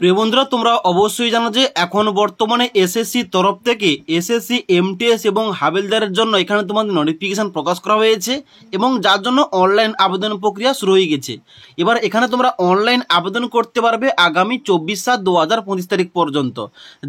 প্রিয় বন্ধুরা, তোমরা অবশ্যই জানো যে এখন বর্তমানে এসএসসি তরফ থেকে এসএসসি এমটিএস এবং হাবিলদারের জন্য এখানে তোমাদের নোটিফিকেশন প্রকাশ করা হয়েছে এবং যার জন্য অনলাইন আবেদন প্রক্রিয়া শুরু হয়ে গেছে। এবার এখানে তোমরা অনলাইন আবেদন করতে পারবে আগামী 24/7/2025 তারিখ পর্যন্ত,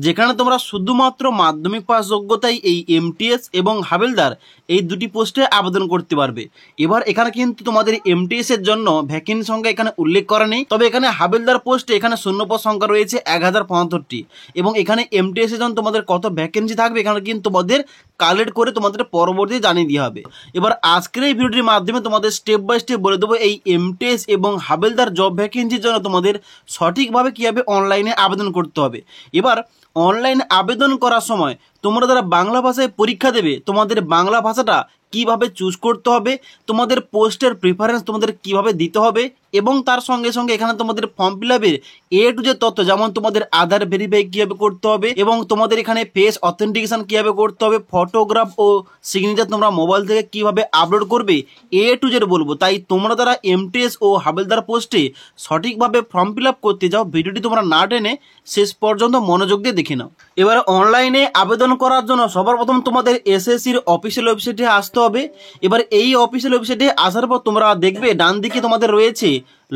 যেখানে তোমরা শুধুমাত্র মাধ্যমিক পাস যোগ্যতায় এই এমটিএস এবং হাবিলদার এই দুটি পোস্টে আবেদন করতে পারবে। এবার এখানে কিন্তু তোমাদের এমটিএস এর জন্য ভ্যাকেন্সি সংখ্যা এখানে উল্লেখ করা নেই, তবে এখানে হাবিলদার পোস্টে এখানে শূন্যপদ সংখ্যা রয়েছে 1075টি এবং এখানে এমটিএস এর জন্য তোমাদের কত ভ্যাকেন্সি থাকবে এখানে কিন্তু তোমাদের কালেক্ট করে তোমাদের পরবর্তী জানিয়ে দেওয়া হবে। এবার আজকের এই ভিডিওটির মাধ্যমে তোমাদের স্টেপ বাই স্টেপ বলে দেবো এই এমটিএস এবং হাবিলদার জব ভ্যাকেন্সির জন্য তোমাদের সঠিকভাবে কিভাবে অনলাইনে আবেদন করতে হবে। এবার অনলাইন আবেদন করার সময় তোমরা যারা বাংলা ভাষায় পরীক্ষা দেবে তোমাদের বাংলা ভাষাটা কিভাবে চুজ করতে হবে, তোমাদের পোস্টের প্রিফারেন্স তোমাদের কিভাবে দিতে হবে এবং তার সঙ্গে সঙ্গে এখানে তোমাদের ফর্ম ফিল আপের এ টু জেড তথ্য, যেমন তোমাদের আধার ভেরিফাই কিভাবে করতে হবে এবং তোমাদের এখানে ফেস অথেন্টিকেশন কিভাবে করতে হবে, ফটোগ্রাফ ও সিগনেচার তোমরা মোবাইল থেকে কিভাবে আপলোড করবে, এ টু জেড বলবো। তাই তোমরা যারা এমটিএস ও হাবিলদার পোস্টে সঠিকভাবে ফর্ম ফিল আপ করতে যাও ভিডিওটি তোমরা না টেনে শেষ পর্যন্ত মনোযোগ দিয়ে দেখে নাও। এবার অনলাইনে আবেদন করার জন্য সবার প্রথম তোমাদের এসএসসির অফিসিয়াল ওয়েবসাইটে আসতে হবে। এবার এই অফিসিয়াল ওয়েবসাইটে আসার পর তোমরা দেখবে ডান দিকে তোমাদের রয়েছে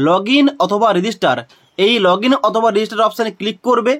লগ ইন অথবা রেজিস্টার। এই লগ ইন অথবা রেজিস্টার অপশানে ক্লিক করবে।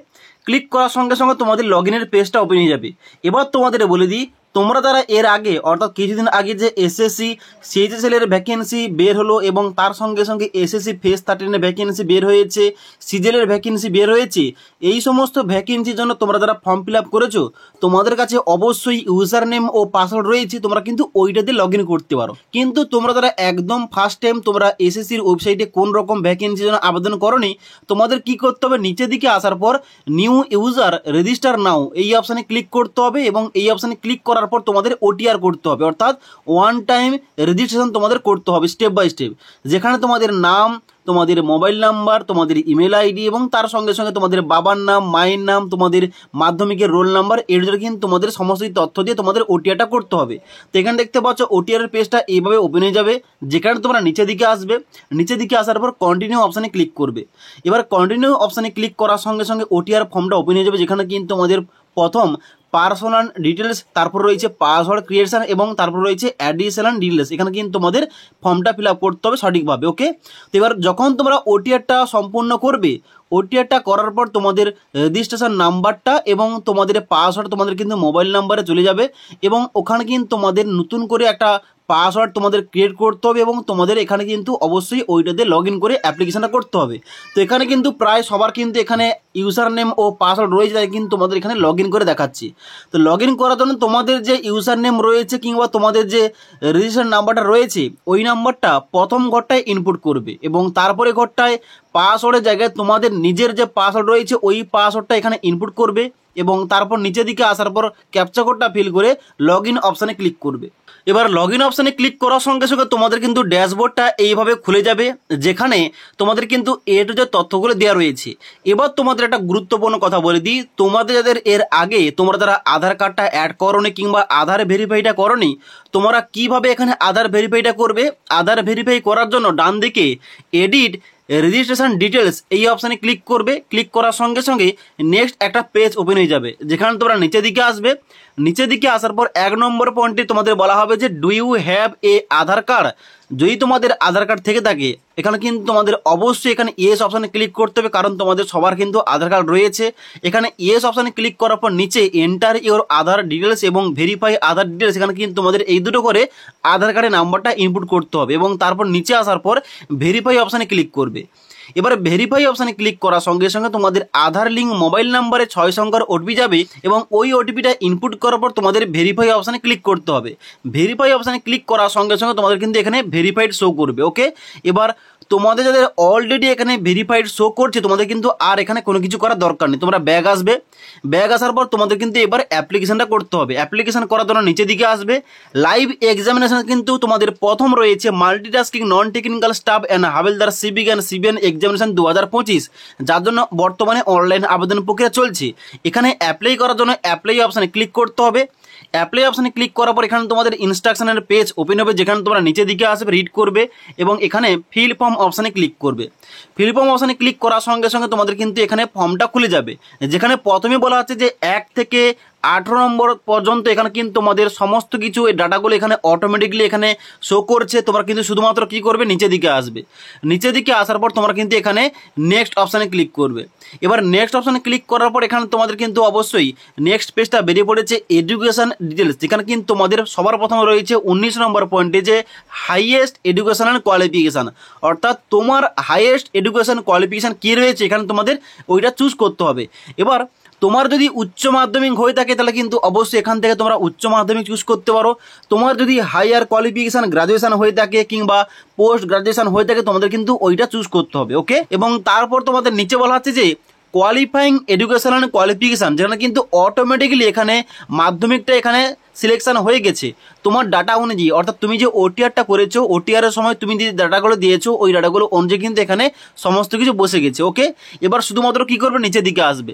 ক্লিক করার সঙ্গে সঙ্গে তোমাদের লগ ইনের পেজটা ওপেন হয়ে যাবে। এবার তোমাদের বলে দিই, তোমরা যারা এর আগে অর্থাৎ কিছুদিন আগে যে এসএসসি সিএইচএসএল এর ভ্যাকেন্সি বের হলো এবং তার সঙ্গে সঙ্গে এসএসসি ফেস 13 এর ভ্যাকেন্সি বের হয়েছে, সিজিএল এর ভ্যাকেন্সি বের হয়েছে, এই সমস্ত ভ্যাকেন্সির জন্য তোমরা যারা ফর্ম ফিল আপ করেছো তোমাদের কাছে অবশ্যই ইউজার নেম ও পাসওয়ার্ড রয়েছে, তোমরা কিন্তু ওইটাতে লগ ইন করতে পারো। কিন্তু তোমরা যারা একদম ফার্স্ট টাইম তোমরা এসএসসির ওয়েবসাইটে কোন রকম ভ্যাকেন্সির জন্য আবেদন করোনি, তোমাদের কি করতে হবে, নিচের দিকে আসার পর নিউ ইউজার রেজিস্টার নাও এই অপশানে ক্লিক করতে হবে এবং এই অপশানে ক্লিক করার পর তোমাদের ওটিআর করতে হবে, অর্থাৎ ওয়ান টাইম রেজিস্ট্রেশন তোমাদের করতে হবে স্টেপ বাই স্টেপ, যেখানে তোমাদের নাম, তোমাদের মোবাইল নাম্বার, তোমাদের ইমেল আইডি এবং তার সঙ্গে সঙ্গে তোমাদের বাবার নাম, মায়ের নাম, তোমাদের মাধ্যমিকের রোল নাম্বার এর জন্য কিন্তু তোমাদের সমস্ত তথ্য দিয়ে তোমাদের ওটিআরটা করতে হবে। তো এখানে দেখতে পাচ্ছ ওটিআর এর পেজটা এইভাবে ওপেন হয়ে যাবে, যেখানে তোমরা নিচের দিকে আসবে। নিচের দিকে আসার পর কন্টিনিউ অপশানে ক্লিক করবে। এবার কন্টিনিউ অপশানে ক্লিক করার সঙ্গে সঙ্গে ওটিআর ফর্মটা ওপেন হয়ে যাবে, যেখানে কিন্তু তোমাদের প্রথম পার্সোনাল ডিটেলস, তারপর রয়েছে পাসওয়ার্ড ক্রিয়েশন এবং তারপর রয়েছে অ্যাডিশনাল ডিটেলস। এখানে কিন্তু তোমাদের ফর্মটা ফিল আপ করতে হবে সঠিকভাবে। ওকে, তো এবার যখন তোমরা ওটিআরটা সম্পূর্ণ করবে, ওটিআরটা করার পর তোমাদের রেজিস্ট্রেশন নাম্বারটা এবং তোমাদের পাসওয়ার্ড তোমাদের কিন্তু মোবাইল নাম্বারে চলে যাবে এবং ওখানে কিন্তু তোমাদের নতুন করে একটা পাসওয়ার্ড তোমাদের ক্রিয়েট করতে হবে এবং তোমাদের এখানে কিন্তু অবশ্যই ওইটাতে লগ ইন করে অ্যাপ্লিকেশনটা করতে হবে। তো এখানে কিন্তু প্রায় সবার কিন্তু এখানে ইউজার নেম ও পাসওয়ার্ড রয়েছে, তাই কিন্তু তোমাদের এখানে লগ ইন করে দেখাচ্ছি। তো লগ ইন করার জন্য তোমাদের যে ইউজার নেম রয়েছে কিংবা তোমাদের যে রেজিস্ট্রেশন নাম্বারটা রয়েছে ওই নাম্বারটা প্রথম ঘরটায় ইনপুট করবে এবং তারপরে ঘরটায় পাসওয়ার্ডের জায়গায় তোমাদের নিজের যে পাসওয়ার্ড রয়েছে ওই পাসওয়ার্ডটা এখানে ইনপুট করবে এবং তারপর নিচের দিকে আসার পর ক্যাপচা কোডটা ফিল করে লগ ইন অপশানে ক্লিক করবে। এবার লগ ইন অপশানে ক্লিক করার সঙ্গে সঙ্গে তোমাদের কিন্তু ড্যাশবোর্ডটা এইভাবে খুলে যাবে, যেখানে তোমাদের কিন্তু এ টু যে তথ্যগুলো দেওয়া রয়েছে। এবার তোমাদের একটা গুরুত্বপূর্ণ কথা বলে দিই, তোমাদের যাদের এর আগে তোমরা যারা আধার কার্ডটা অ্যাড করোনি কিংবা আধার ভেরিফাইটা করোনি, তোমরা কিভাবে এখানে আধার ভেরিফাইটা করবে। আধার ভেরিফাই করার জন্য ডান দিকে এডিট রেজিস্ট্রেশন ডিটেলস এই অপশানে ক্লিক করবে। ক্লিক করার সঙ্গে সঙ্গে নেক্সট একটা পেজ ওপেন হয়ে যাবে, যেখানে তোমরা নিচের দিকে আসবে। নিচের দিকে আসার পর 1 নম্বর পয়েন্টে তোমাদের বলা হবে যে do you have a Aadhaar card. যদি তোমাদের আধার কার্ড থেকে থাকে এখানে কিন্তু তোমাদের অবশ্যই এখানে ইয়েস অপশানে ক্লিক করতে হবে, কারণ তোমাদের সবার কিন্তু আধার কার্ড রয়েছে। এখানে ইয়েস অপশানে ক্লিক করার পর নিচে এন্টার ইওর আধার ডিটেলস এবং ভেরিফাই আধার ডিটেলস, এখানে কিন্তু তোমাদের এই দুটো করে আধার কার্ডের নাম্বারটা ইনপুট করতে হবে এবং তারপর নিচে আসার পর ভেরিফাই অপশানে ক্লিক করবে। এবার ভেরিফাই অপশানে ক্লিক করার সঙ্গে সঙ্গে তোমাদের আধার লিঙ্ক মোবাইল নাম্বারে 6 সংখ্যার ওটিপি যাবে এবং ওই ওটিপিটা ইনপুট করার পর তোমাদের ভেরিফাই অপশানে ক্লিক করতে হবে। ভেরিফাই অপশানে ক্লিক করার সঙ্গে সঙ্গে তোমাদের কিন্তু এখানে ভেরিফাইড শো করবে। ওকে, এবার তোমাদের যাদের অলরেডি এখানে ভেরিফাইড শো করছে তোমাদের কিন্তু আর এখানে কোনো কিছু করার দরকার নেই। তোমরা ব্যাগ আসবে, ব্যাগ আসার পর তোমাদের কিন্তু এবার অ্যাপ্লিকেশনটা করতে হবে। অ্যাপ্লিকেশন করার জন্য নিচের দিকে আসবে। লাইভ এক্সামিনেশন কিন্তু তোমাদের প্রথম রয়েছে multitasking non technical staff and havaldar সিভিক অ্যান্ড সিবিএন এক্সামিনেশন 2025, যার জন্য বর্তমানে অনলাইন আবেদন প্রক্রিয়া চলছে। এখানে অ্যাপ্লাই করার জন্য অ্যাপ্লাই অপশানে ক্লিক করতে হবে। অ্যাপ্লাই অপশানে ক্লিক করার পর এখানে তোমাদের ইনস্ট্রাকশনের পেজ ওপেন হবে, যেখানে তোমরা নিচের দিকে আসবে, রিড করবে এবং এখানে ফিল ফর্ম অপশানে ক্লিক করবে। ফিল ফর্ম অপশানে ক্লিক করার সঙ্গে সঙ্গে তোমাদের কিন্তু এখানে ফর্মটা খুলে যাবে, যেখানে প্রথমে বলা হচ্ছে যে 1 থেকে 18 নম্বর পর্যন্ত এখানে কিন্তু তোমাদের সমস্ত কিছু এই ডাটাগুলো এখানে অটোমেটিকলি এখানে শো করছে। তোমরা কিন্তু শুধুমাত্র কি করবে, নিচের দিকে আসবে, নিচের দিকে আসার পর তোমরা কিন্তু এখানে নেক্সট অপশানে ক্লিক করবে। এবার নেক্সট অপশানে ক্লিক করার পর এখানে তোমাদের কিন্তু অবশ্যই নেক্সট পেজটা বেরিয়ে পড়েছে এডুকেশন ডিটেলস, যেখানে কিন্তু তোমাদের সবার প্রথমে রয়েছে 19 নম্বর পয়েন্টে যে হাইয়েস্ট এডুকেশনাল কোয়ালিফিকেশান, অর্থাৎ তোমার হাইয়েস্ট এডুকেশন কোয়ালিফিকেশান কী রয়েছে এখানে তোমাদের ওইটা চুজ করতে হবে। এবার তোমার যদি উচ্চ মাধ্যমিক হয়ে থাকে তাহলে কিন্তু অবশ্যই এখান থেকে তোমরা উচ্চ মাধ্যমিক চুজ করতে পারো। তোমার যদি হাইয়ার কোয়ালিফিকেশান গ্রাজুয়েশন হয়ে থাকে কিংবা পোস্ট গ্রাজুয়েশন হয়ে থাকে তোমাদের কিন্তু ওইটা চুজ করতে হবে। ওকে, এবং তারপর তোমাদের নিচে বলা হচ্ছে যে কোয়ালিফাইং এডুকেশনাল কোয়ালিফিকেশান, যেখানে কিন্তু অটোমেটিক্যালি এখানে মাধ্যমিকটা এখানে সিলেকশন হয়ে গেছে তোমার ডাটা অনুযায়ী, অর্থাৎ তুমি যে ওটিআরটা করেছো ওটিআরের সময় তুমি যে ডাটাগুলো দিয়েছো ওই ডাটাগুলো অনুযায়ী কিন্তু এখানে সমস্ত কিছু বসে গেছে। ওকে, এবার শুধুমাত্র কী করবে, নিচের দিকে আসবে,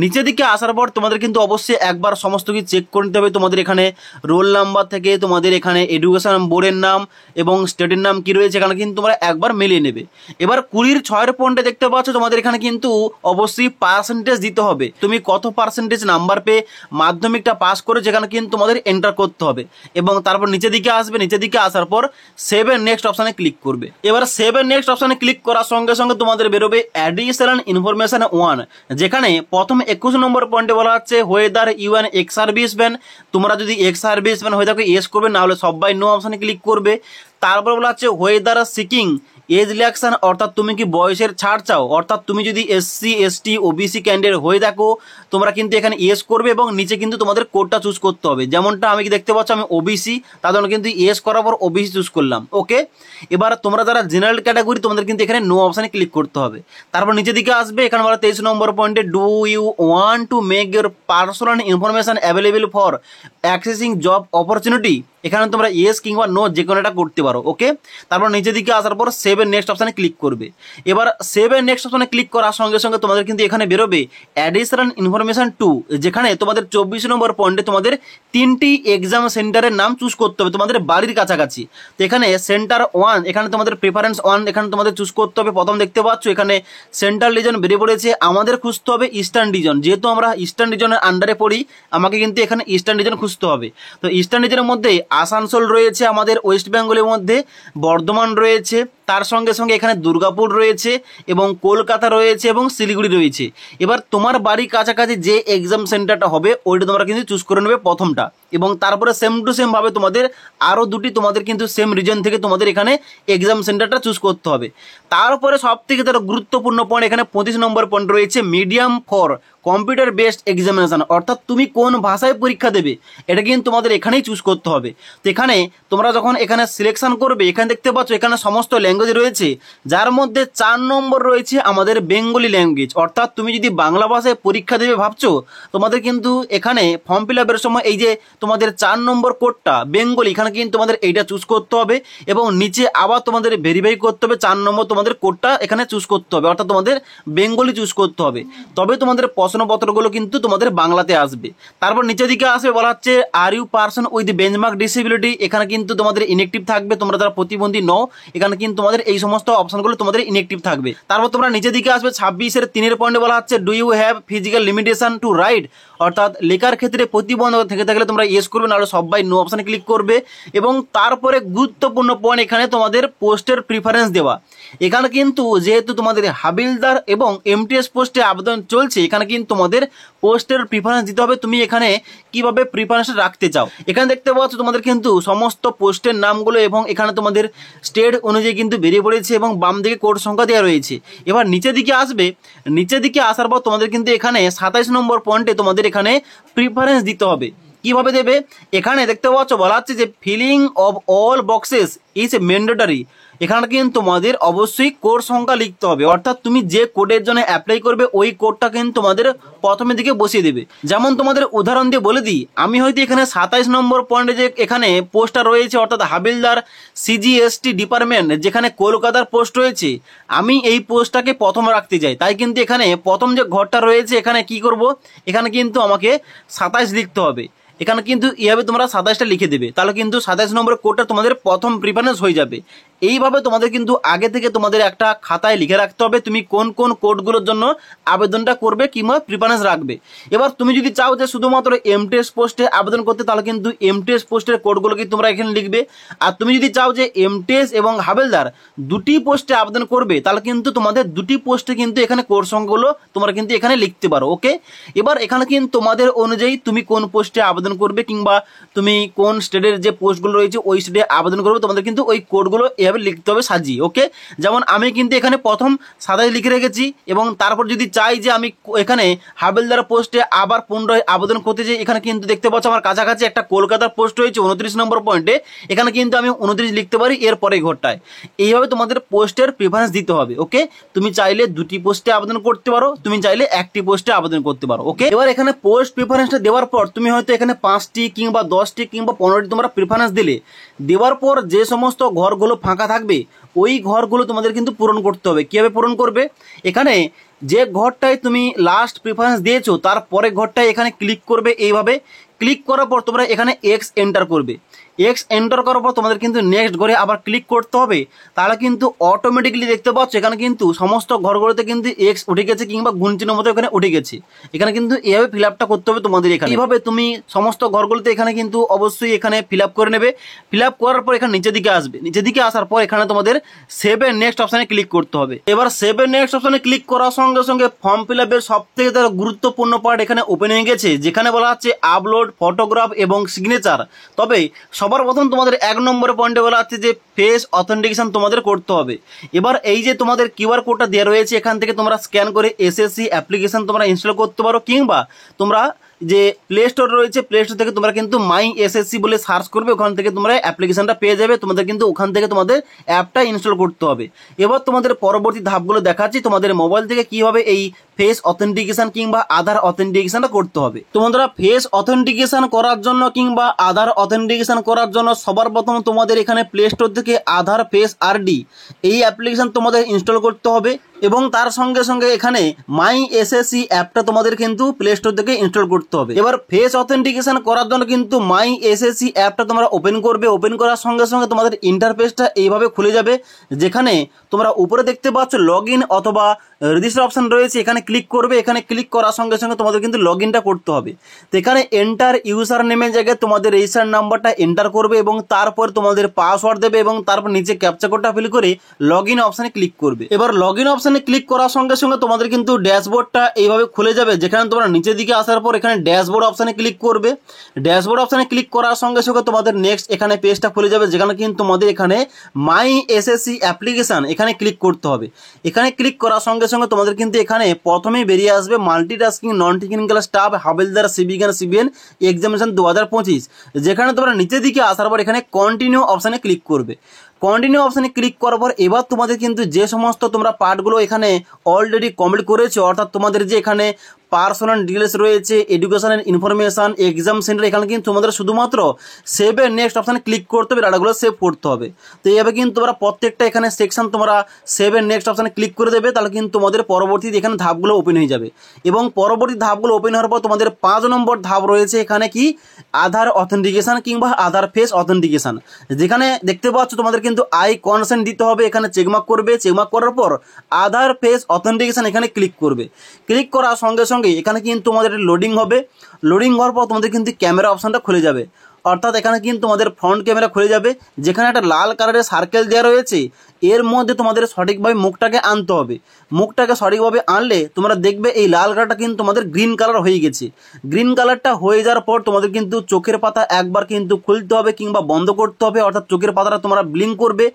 নিচের দিকে আসার পর তোমাদের কিন্তু অবশ্যই একবার সমস্ত কিছু চেক করে নিতে হবে। তোমাদের এখানে রোল নাম্বার থেকে তোমাদের এখানে এডুকেশন বোর্ডের নাম এবং স্টেটের নাম কী রয়েছে এখানে কিন্তু তোমরা একবার মিলিয়ে নেবে। এবার 20-6 পয়েন্টে দেখতে পাচ্ছ তোমাদের এখানে কিন্তু অবশ্যই পার্সেন্টেজ দিতে হবে, তুমি কত পার্সেন্টেজ নাম্বার পেয়ে মাধ্যমিকটা পাস করে যেখানে কিন্তু তোমাদের এন্টার করতে হবে। এবং তারপর নিচের দিকে আসবে, নিচের দিকে আসার পর সেভ এন্ড নেক্সট অপশানে ক্লিক করবে। এবার সেভ এন্ড নেক্সট অপশানে ক্লিক করার সঙ্গে সঙ্গে তোমাদের বেরোবে অ্যাডিশনাল ইনফরমেশন 1, যেখানে প্রথম 21 নম্বর পয়েন্টে বলা হচ্ছে whether you an ex serviceman. তোমরা যদি এক্স সার্ভিসম্যান হয়ে থাকো ইয়েস করবে, না হলে সবাই নো অপশানে ক্লিক করবে। তারপর বলা হচ্ছে হোয়েদার সিকিং এজ রিল্যাক্সন, অর্থাৎ তুমি কি বয়সের ছাড় চাও, অর্থাৎ তুমি যদি এসসি এসটি ওবিসি ক্যান্ডিডেট হয়ে থাকো তোমরা কিন্তু এখানে ইয়েস করবে এবং নিচে কিন্তু তোমাদের কোডটা চুজ করতে হবে। যেমনটা আমি কি দেখতে পাচ্ছ আমি ওবিসি, তার জন্য কিন্তু ইয়েস করার পর ওবিসি চুজ করলাম। ওকে, এবার তোমরা যারা জেনারেল ক্যাটাগরি তোমাদের কিন্তু এখানে নো অপশানে ক্লিক করতে হবে। তারপর নিচের দিকে আসবে, এখানে বলা 23 নম্বর পয়েন্টে do you want to make your personal information available for accessing job opportunity, এখানে তোমরা ইয়েস কিংবা নো যে কোনো একটা করতে পারো। ওকে, তারপর নিচের দিকে আসার পর সেভ এর নেক্সট অপশানে ক্লিক করবে। এবার সেভ এর নেক্সট অপশানে ক্লিক করার সঙ্গে সঙ্গে তোমাদের কিন্তু এখানে বেরোবে অ্যাডিশনাল ইনফরমেশন 2, যেখানে তোমাদের 24 নম্বর পয়েন্টে তোমাদের 3টি এক্সাম সেন্টারের নাম চুজ করতে হবে তোমাদের বাড়ির কাছাকাছি। তো এখানে সেন্টার 1, এখানে তোমাদের প্রেফারেন্স 1 এখানে তোমাদের চুজ করতে হবে। প্রথম দেখতে পাচ্ছ এখানে সেন্ট্রাল রিজন বেরিয়ে পড়েছে, আমাদের খুঁজতে হবে ইস্টার্ন রিজন, যেহেতু আমরা ইস্টার্ন রিজনের আন্ডারে পড়ি আমাকে কিন্তু এখানে ইস্টার্ন রিজন খুঁজতে হবে। তো ইস্টার্ন রিজনের মধ্যে আসানসোল রয়েছে, আমাদের ওয়েস্ট বেঙ্গলের মধ্যে বর্ধমান রয়েছে, তার সঙ্গে সঙ্গে এখানে দুর্গাপুর রয়েছে এবং কলকাতা রয়েছে এবং শিলিগুড়ি রয়েছে। এবার তোমার বাড়ির কাছাকাছি যে এক্সাম সেন্টারটা হবে ওইটা তোমরা কিন্তু চুজ করে নেবে প্রথমটা, এবং তারপরে সেম টু সেম ভাবে তোমাদের আরও দুটি তোমাদের কিন্তু সেম রিজন থেকে তোমাদের এখানে এক্সাম সেন্টারটা চুজ করতে হবে। তারপরে সব থেকে তার গুরুত্বপূর্ণ পয়েন্ট এখানে 25 নম্বর পয়েন্ট রয়েছে medium for computer based examination, অর্থাৎ তুমি কোন ভাষায় পরীক্ষা দেবে এটা কিন্তু তোমাদের এখানেই চুজ করতে হবে। তো এখানে তোমরা যখন এখানে সিলেকশন করবে এখানে দেখতে পাচ্ছ এখানে সমস্ত ল্যাঙ্গুয়েজ রয়েছে, যার মধ্যে 4 নম্বর রয়েছে আমাদের বেঙ্গলি ল্যাঙ্গুয়েজ, অর্থাৎ তুমি যদি বাংলা ভাষায় পরীক্ষা দেবে ভাবছো তোমাদের কিন্তু এখানে ফর্ম ফিল আপের সময় এই যে তোমাদের 4 নম্বর কোডটা বেঙ্গলি এখানে কিন্তু তোমাদের এইটা চুজ করতে হবে এবং নিচে আবার তোমাদের ভেরিফাই করতে হবে 4 নম্বর তোমাদের কোডটা এখানে চুজ করতে হবে, অর্থাৎ তোমাদের বেঙ্গলি চুজ করতে হবে, তবে তোমাদের প্রশ্নপত্রগুলো কিন্তু তোমাদের বাংলাতে আসবে। তারপর নিচের দিকে আসবে বলা হচ্ছে are you person with benchmark disability, এখানে কিন্তু তোমাদের ইনএক্টিভ থাকবে, তোমরা যারা প্রতিবন্ধী নও এখানে কিন্তু তোমাদের এই সমস্ত অপশনগুলো তোমাদের ইনএক্টিভ থাকবে। তারপর তোমরা নিচের দিকে আসবে 26-এর 3 পয়েন্টে বলা হচ্ছে do you have physical limitation to write, অর্থাৎ লেখার ক্ষেত্রে প্রতিবন্ধক থেকে থাকলে তোমরা ইয়েস করবে, নাহলে সবাই নো অপশানে ক্লিক করবে। এবং তারপরে গুরুত্বপূর্ণ পয়েন্ট এখানে তোমাদের পোস্টের প্রিফারেন্স দেওয়া, এখানে কিন্তু যেহেতু তোমাদের হাবিলদার এবং এমটিএস পোস্টে আবেদন চলছে এখানে কিন্তু তোমাদের পোস্টের প্রিফারেন্স দিতে হবে, তুমি এখানে কিভাবে প্রিফারেন্স রাখতে চাও। এখানে দেখতে পাচ্ছ তোমাদের কিন্তু সমস্ত পোস্টের নামগুলো এবং এখানে তোমাদের স্টেট অনুযায়ী কিন্তু বেরিয়ে পড়েছে এবং বাম দিকে কোড সংখ্যা দেওয়া রয়েছে। এবার নিচের দিকে আসবে, নিচের দিকে আসার পর তোমাদের কিন্তু এখানে 27 নম্বর পয়েন্টে তোমাদের এখানে প্রিফারেন্স দিতে হবে। কিভাবে দেবে এখানে দেখতে পাচ্ছ বলা হচ্ছে যে filling of all boxes is mandatory, এখানে কিন্তু তোমাদের অবশ্যই কোড সংখ্যা লিখতে হবে, অর্থাৎ তুমি যে কোডের জন্য অ্যাপ্লাই করবে ওই কোডটা কিন্তু তোমাদের প্রথমের দিকে বসিয়ে দেবে। যেমন তোমাদের উদাহরণ দিয়ে বলে দিই, আমি হয়তো এখানে 27 নম্বর পয়েন্টে যে এখানে পোস্টটা রয়েছে অর্থাৎ হাবিলদার সিজিএসটি ডিপার্টমেন্ট যেখানে কলকাতার পোস্ট রয়েছে, আমি এই পোস্টটাকে প্রথম রাখতে চাই, তাই কিন্তু এখানে প্রথম যে ঘরটা রয়েছে এখানে কি করব, এখানে কিন্তু আমাকে 27 লিখতে হবে এখানে কিন্তু এইভাবে তোমরা 27টা লিখে দেবে, তাহলে কিন্তু 27 নম্বরের কোডটা তোমাদের প্রথম প্রিফারেন্স হয়ে যাবে। এইভাবে তোমাদের কিন্তু আগে থেকে তোমাদের একটা খাতায় লিখে রাখতে হবে তুমি কোন কোন কোডগুলোর জন্য আবেদনটা করবে কিংবা প্রিফারেন্স রাখবে। এবার তুমি যদি চাও যে শুধুমাত্র এমটিএস পোস্টে আবেদন করতে, তাহলে কিন্তু এমটিএস পোস্টের কোডগুলোকে তোমরা এখানে লিখবে। আর তুমি যদি চাও যে এমটিএস এবং হাবেলদার দুটি পোস্টে আবেদন করবে, তাহলে কিন্তু তোমাদের দুটি পোস্টে কিন্তু এখানে কোড সংখ্যাগুলো তোমরা কিন্তু এখানে লিখতে পারো। ওকে, এবার এখানে কিন্তু তোমাদের অনুযায়ী তুমি কোন পোস্টে আবেদন করবে কিংবা তুমি কোন স্টেটের যে পোস্টগুলো রয়েছে ওই স্টেটে আবেদন করবে, তোমাদের কিন্তু ওই কোডগুলো এভাবে লিখতে হবে সাজিয়ে। ওকে, যেমন আমি কিন্তু এখানে প্রথম 27 লিখে রেখেছি, এবং তারপর যদি চাই যে আমি এখানে হাবেলদার পোস্টে আবার পুনরায় আবেদন করতে চাই, এখানে কিন্তু দেখতে পাচ্ছ আমার কাছাকাছি একটা কলকাতার পোস্ট রয়েছে 29 নম্বর পয়েন্টে, এখানে কিন্তু আমি 29 লিখতে পারি এর পরে ঘরটায়। এইভাবে তোমাদের পোস্টের প্রিফারেন্স দিতে হবে। ওকে, তুমি চাইলে দুটি পোস্টে আবেদন করতে পারো, তুমি চাইলে একটি পোস্টে আবেদন করতে পারো। ওকে, এবার এখানে পোস্ট প্রিফারেন্সটা দেওয়ার পর তুমি হয়তো এখানে 5টি কিংবা 10টি কিংবা 15টি তোমরা প্রিফারেন্স দিলে, দেওয়ার পর যে সমস্ত ঘরগুলো ফাঁকা থাকবে ওই ঘরগুলো তোমাদের কিন্তু পূরণ করতে হবে। কীভাবে পূরণ করবে, এখানে যে ঘরটায় তুমি লাস্ট প্রিফারেন্স দিয়েছো তারপরে ঘরটায় এখানে ক্লিক করবে। এইভাবে ক্লিক করার পর তোমরা এখানে এক্স এন্টার করবে। এক্স এন্টার করার পর তোমাদের কিন্তু নেক্সট ঘরে আবার ক্লিক করতে হবে, তাহলে কিন্তু অটোমেটিক্যালি দেখতে পাচ্ছ এখানে কিন্তু সমস্ত ঘরগুলোতে কিন্তু এক্স উঠে গেছে কিংবা গুণচিহ্নের মতো এখানে উঠে গেছে। এখানে কিন্তু এইভাবে ফিল আপটা করতে হবে তোমাদের। এখানে এইভাবে তুমি সমস্ত ঘরগুলোতে এখানে কিন্তু অবশ্যই এখানে ফিল আপ করে নেবে। ফিল আপ করার পর এখানে নিচের দিকে আসবে, নিচের দিকে আসার পর এখানে তোমাদের সেভ এর নেক্সট অপশানে ক্লিক করতে হবে। এবার সেভ এর নেক্সট অপশানে ক্লিক করার সঙ্গে সঙ্গে ফর্ম ফিল আপের সব থেকে তার গুরুত্বপূর্ণ পার্ট এখানে ওপেন হয়ে গেছে, যেখানে বলা হচ্ছে আপলোড ফটোগ্রাফ এবং সিগনেচার। তবে সবার প্রথম তোমাদের 1 নম্বরের পয়েন্টে বলা হচ্ছে যে ফেস অথেন্টিকেশন তোমাদের করতে হবে। এবার এই যে তোমাদের কিউআর কোডটা দেওয়া রয়েছে, এখান থেকে তোমরা স্ক্যান করে এসএসসি অ্যাপ্লিকেশন তোমরা ইনস্টল করতে পারো, কিংবা তোমরা যে প্লে স্টোর রয়েছে প্লে স্টোর থেকে তোমরা কিন্তু মাই এসএসসি বলে সার্চ করবে, ওখান থেকে তোমরা অ্যাপ্লিকেশনটা পেয়ে যাবে। তোমাদের কিন্তু ওখান থেকে তোমাদের অ্যাপটা ইনস্টল করতে হবে। এবার তোমাদের পরবর্তী ধাপগুলো দেখাচ্ছি তোমাদের মোবাইল থেকে কিভাবে এই ফেস অথেন্টিকেশন কিংবা আধার অথেন্টিকেশনটা করতে হবে। তোমরা ফেস অথেন্টিকেশন করার জন্য কিংবা আধার অথেন্টিকেশন করার জন্য সবার প্রথম তোমাদের এখানে প্লে স্টোর থেকে আধার ফেস আরডি এই অ্যাপ্লিকেশন তোমাদের ইনস্টল করতে হবে, এবং তার সঙ্গে সঙ্গে এখানে মাই এসএসসি অ্যাপটা তোমাদের কিন্তু প্লে স্টোর থেকে ইনস্টল করতে হবে। এবার ফেস অথেন্টিকেশন করার জন্য কিন্তু মাই এসএসসি অ্যাপটা তোমরা ওপেন করবে। ওপেন করার সঙ্গে সঙ্গে তোমাদের ইন্টারফেসটা এইভাবে খুলে যাবে, যেখানে তোমরা উপরে দেখতে পাচ্ছ লগ ইন অথবা রেজিস্টার অপশন রয়েছে, এখানে ক্লিক করবে। এখানে ক্লিক করার সঙ্গে সঙ্গে তোমাদের কিন্তু লগ ইনটা করতে হবে। তো এখানে এন্টার ইউজার নেমের জায়গায় তোমাদের রেজিস্টার নাম্বারটা এন্টার করবে এবং তারপর তোমাদের পাসওয়ার্ড দেবে এবং তারপর নিচে ক্যাপচা কোডটা ফিল করে লগ ইন অপশানে ক্লিক করবে। এবার লগ ইন অপশানে ক্লিক করার সঙ্গে সঙ্গে তোমাদের কিন্তু ড্যাশবোর্ডটা এইভাবে খুলে যাবে, যেখানে তোমরা নিচের দিকে আসার পর এখানে ড্যাশবোর্ড অপশানে ক্লিক করবে। ড্যাশবোর্ড অপশানে ক্লিক করার সঙ্গে সঙ্গে তোমাদের নেক্সট এখানে পেজটা খুলে যাবে, যেখানে কিন্তু তোমাদের এখানে মাই এসএসসি অ্যাপ্লিকেশন এখানে ক্লিক করতে হবে। এখানে ক্লিক করার সঙ্গে সঙ্গে তোমাদের কিন্তু এখানে প্রথমেই বেরিয়ে আসবে multitasking non technical staff havaldar সিভিক অ্যান্ড সিভিএন এক্সামিনেশন 2025, যেখানে তোমরা নিচের দিকে আসার পর এখানে কন্টিনিউ অপশানে ক্লিক করবে। কন্টিনিউ অপশানে ক্লিক করার পর এবার তোমাদের কিন্তু যে সমস্ত তোমরা পার্টগুলো এখানে অলরেডি কমপ্লিট করেছো, অর্থাৎ তোমাদের যে এখানে পার্সোনাল ডিটেলস রয়েছে, education and information, exam centre, এখানে কিন্তু তোমাদের শুধুমাত্র সেভের নেক্সট অপশানে ক্লিক করতে হবে, ডাটাগুলো সেভ করতে হবে। তো এইভাবে কিন্তু তোমরা প্রত্যেকটা এখানে সেকশন তোমরা সেভের নেক্সট অপশানে ক্লিক করে দেবে, তাহলে কিন্তু তোমাদের পরবর্তী এখানে ধাপগুলো ওপেন হয়ে যাবে। এবং পরবর্তী ধাপগুলো ওপেন হওয়ার পর তোমাদের 5 নম্বর ধাপ রয়েছে, এখানে কি আধার অথেন্টিকেশন কিংবা আধার ফেস অথেন্টিকেশন, যেখানে দেখতে পাচ্ছ তোমাদের কিন্তু আই কনসেন্ট দিতে হবে। এখানে চেকমার্ক করবে, চেকমার্ক করার পর আধার ফেস অথেন্টিকেশন এখানে ক্লিক করবে। ক্লিক করার সঙ্গে সঙ্গে এখানে কিন্তু তোমাদের লোডিং হবে। লোডিং হওয়ার পর তোমাদের কিন্তু ক্যামেরা অপশনটা খুলে যাবে, অর্থাৎ এখানে কিন্তু তোমাদের ফ্রন্ট ক্যামেরা খুলে যাবে, যেখানে একটা লাল কালারের সার্কেল দেওয়া রয়েছে, এর মধ্যে তোমাদের সঠিকভাবে মুখটাকে আনতে হবে। মুখটাকে সঠিকভাবে আনলে তোমরা দেখবে এই লাল কালারটা কিন্তু তোমাদের গ্রিন কালার হয়ে গেছে। গ্রিন কালারটা হয়ে যাওয়ার পর তোমাদের কিন্তু চোখের পাতা একবার কিন্তু খুলতে হবে কিংবা বন্ধ করতে হবে, অর্থাৎ চোখের পাতাটা তোমরা ব্লিঙ্ক করবে।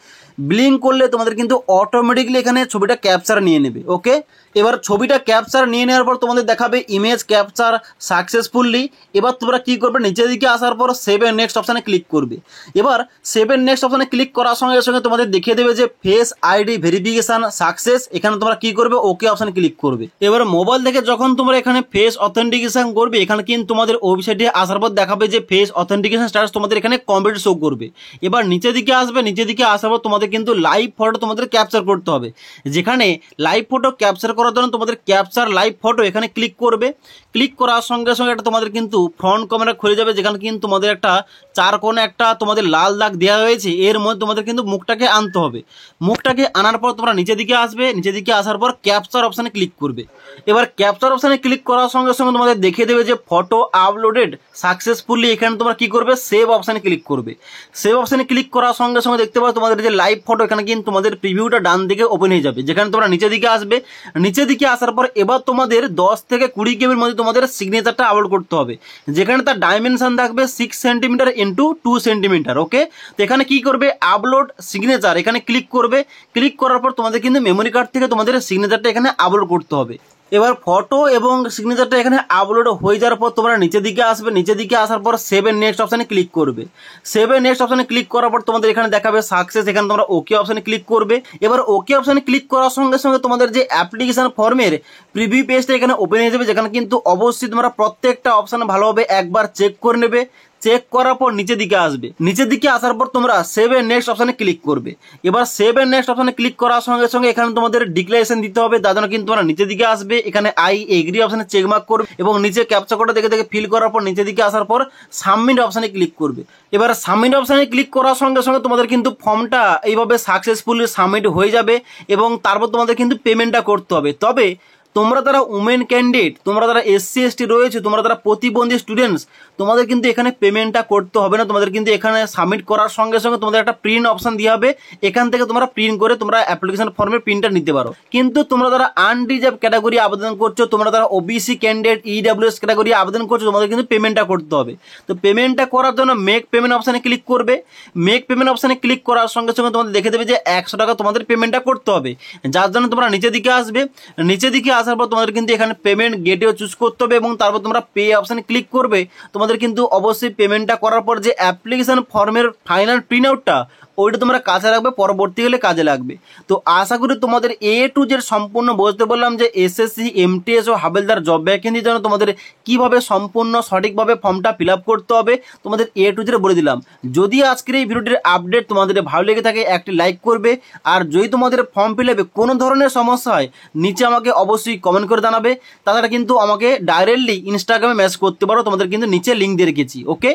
ব্লিঙ্ক করলে তোমাদের কিন্তু অটোমেটিকলি এখানে ছবিটা ক্যাপচার নিয়ে নেবে। ওকে, এবার ছবিটা ক্যাপচার নিয়ে নেওয়ার পর তোমাদের দেখাবে ইমেজ ক্যাপচার সাকসেসফুলি। এবার তোমরা কি করবে, নিচের দিকে আসার পর সেভ সেভ এন্ড নেক্সট অপশানে ক্লিক করবে। এবার সেভ এন্ড নেক্সট অপশানে ক্লিক করার সঙ্গে সঙ্গে তোমাদের দেখিয়ে দেবে যে ফেস আইডি ভেরিফিকেশন সাকসেস। এখানে তোমরা কি করবে, ওকে অপশানে ক্লিক করবে। এবার মোবাইল থেকে যখন তোমরা এখানে ফেস অথেন্টিকেশন করবে, এখানে কিন্তু তোমাদের ওয়েবসাইটে আসার পর দেখাবে যে ফেস অথেন্টিকেশন স্ট্যাটাস তোমাদের এখানে কমপ্লিট শো করবে। এবার নিচের দিকে আসবে, নিচের দিকে আসার পর তোমাদের কিন্তু লাইভ ফটো তোমাদের ক্যাপচার করতে হবে। যেখানে লাইভ ফটো ক্যাপচার করার জন্য তোমাদের ক্যাপচার লাইভ ফটো এখানে ক্লিক করবে। ক্লিক করার সঙ্গে সঙ্গে একটা তোমাদের কিন্তু ফ্রন্ট ক্যামেরা খুলে যাবে, যেখানে কিন্তু তোমাদের একটা চার কোণে একটা তোমাদের লাল দাগ দেওয়া হয়েছে। এর মধ্যে তোমাদের কিন্তু মুখটাকে আনতে হবে। মুখটাকে আনার পর তোমরা নিচের দিকে আসবে, নিচের দিকে আসার পর ক্যাপচার অপশানে ক্লিক করবে। এবার ক্যাপচার অপশানে ক্লিক করার সঙ্গে সঙ্গে তোমাদের দেখিয়ে দেবে যে ফটো আপলোডেড সাকসেসফুলি। এখানে তোমরা কি করবে, সেভ অপশানে ক্লিক করবে। সেভ অপশানে ক্লিক করার সঙ্গে সঙ্গে দেখতে পাবে তোমাদের যে লাইভ ফটো, এখানে কিন্তু তোমাদের প্রিভিউটা ডান দিকে ওপেন হয়ে যাবে। যেখানে তোমরা নিচের দিকে আসবে, নিচের দিকে আসার পর এবার তোমাদের 10 থেকে 20 কেবির মধ্যে তোমাদের সিগনেচারটা আপলোড করতে হবে। যেখানে তার ডাইমেনশন থাকবে 6 সেন্টিমিটার ইন্টু 2 সেন্টিমিটার। ওকে, তো এখানে কি করবে, আপলোড সিগনেচার এখানে ক্লিক করবে। ক্লিক করার পর তোমাদের কিন্তু মেমোরি কার্ড থেকে তোমাদের সিগনেচারটা এখানে আপলোড করতে হবে। এবার ফটো এবং সিগনেচারটা এখানে আপলোড হয়ে যাওয়ার পর তোমরা নিচের দিকে আসবে, নিচের দিকে আসার পর সেভ এন্ড নেক্সট অপশানে ক্লিক করবে। সেভ এন্ড নেক্সট অপশানে ক্লিক করার পর তোমাদের এখানে দেখাবে সাকসেস। এখানে তোমরা ওকে অপশানে ক্লিক করবে। এবার ওকে অপশানে ক্লিক করার সঙ্গে সঙ্গে তোমাদের যে অ্যাপ্লিকেশন ফর্মের প্রিভিউ পেজটা এখানে ওপেন হয়ে যাবে। যেখানে কিন্তু অবশ্যই তোমরা প্রত্যেকটা অপশান ভালোভাবে একবার চেক করে নেবে। চেক করার পর নিচের দিকে আসবে, নিচের দিকে আসার পর তোমরা সেভ এন্ড নেক্সট অপশানে ক্লিক করবে। এবার সেভ এন্ড নেক্সট অপশানে ক্লিক করার সঙ্গে সঙ্গে এখানে তোমাদের ডিক্লারেশন দিতে হবে। তার জন্য কিন্তু তোমরা নিচের দিকে আসবে, এখানে আই এগ্রি অপশানে চেকমার্ক করবে এবং নিচে ক্যাপচা কোডটা দেখে দেখে ফিল করার পর নিচের দিকে আসার পর সাবমিট অপশানে ক্লিক করবে। এবার সাবমিট অপশানে ক্লিক করার সঙ্গে সঙ্গে তোমাদের কিন্তু ফর্মটা এইভাবে সাকসেসফুলি সাবমিট হয়ে যাবে এবং তারপর তোমাদের কিন্তু পেমেন্টটা করতে হবে। তবে তোমরা যারা উমেন ক্যান্ডিডেট, তোমরা যারা এসসি এসটি রয়েছে, তোমরা যারা প্রতিবন্ধী স্টুডেন্টস, তোমাদের কিন্তু এখানে পেমেন্টটা করতে হবে না। তোমাদের কিন্তু এখানে সাবমিট করার সঙ্গে সঙ্গে তোমাদের একটা প্রিন্ট অপশন দিয়ে হবে। এখান থেকে তোমরা প্রিন্ট করে তোমরা অ্যাপ্লিকেশন ফর্মের প্রিন্টটা নিতে পারো। কিন্তু তোমরা যারা আনরিজার্ভ ক্যাটাগরি আবেদন করছো, তোমরা যারা ওবিসি ক্যান্ডিডেট, ইডব্লিউএস ক্যাটাগরি আবেদন করছো, তোমাদের কিন্তু পেমেন্টটা করতে হবে। তো পেমেন্টটা করার জন্য মেক পেমেন্ট অপশানে ক্লিক করবে। মেক পেমেন্ট অপশানে ক্লিক করার সঙ্গে সঙ্গে তোমাদের দেখে দেবে যে 100 টাকা তোমাদের পেমেন্টটা করতে হবে। যার জন্য তোমরা নিচের দিকে আসবে, নিচের দিকে আসার পর তোমাদের কিন্তু এখানে পেমেন্ট গেটওয়ে চুজ করতে হবে এবং তারপর তোমরা পে অপশানে ক্লিক করবে। তোমাদের কিন্তু অবশ্যই পেমেন্টটা করার পর যে অ্যাপ্লিকেশন ফর্মের ফাইনাল প্রিন্ট আউটটা, ওইটা তোমরা কাজে রাখবে, পরবর্তীকালে কাজে লাগবে। তো আশা করি তোমাদের এ টু জেড সম্পূর্ণ বুঝতে বললাম যে এসএসসি, এমটিএস ও হাবেলদার জব ভ্যাকেন্সির জন্য তোমাদের কিভাবে সম্পূর্ণ সঠিকভাবে ফর্মটা ফিল আপ করতে হবে, তোমাদের এ টু জেড বলে দিলাম। যদি আজকের এই ভিডিওটির আপডেট তোমাদের ভালো লেগে থাকে, একটি লাইক করবে। আর যদি তোমাদের ফর্ম ফিল আপে কোনো ধরনের সমস্যা হয়, নিচে আমাকে অবশ্যই কমেন্ট করে জানাবে। তাছাড়া কিন্তু আমাকে ডাইরেক্টলি ইনস্টাগ্রামে মেসেজ করতে পারো, তোমাদের কিন্তু নিচে লিঙ্ক দিয়ে রেখেছি। ওকে।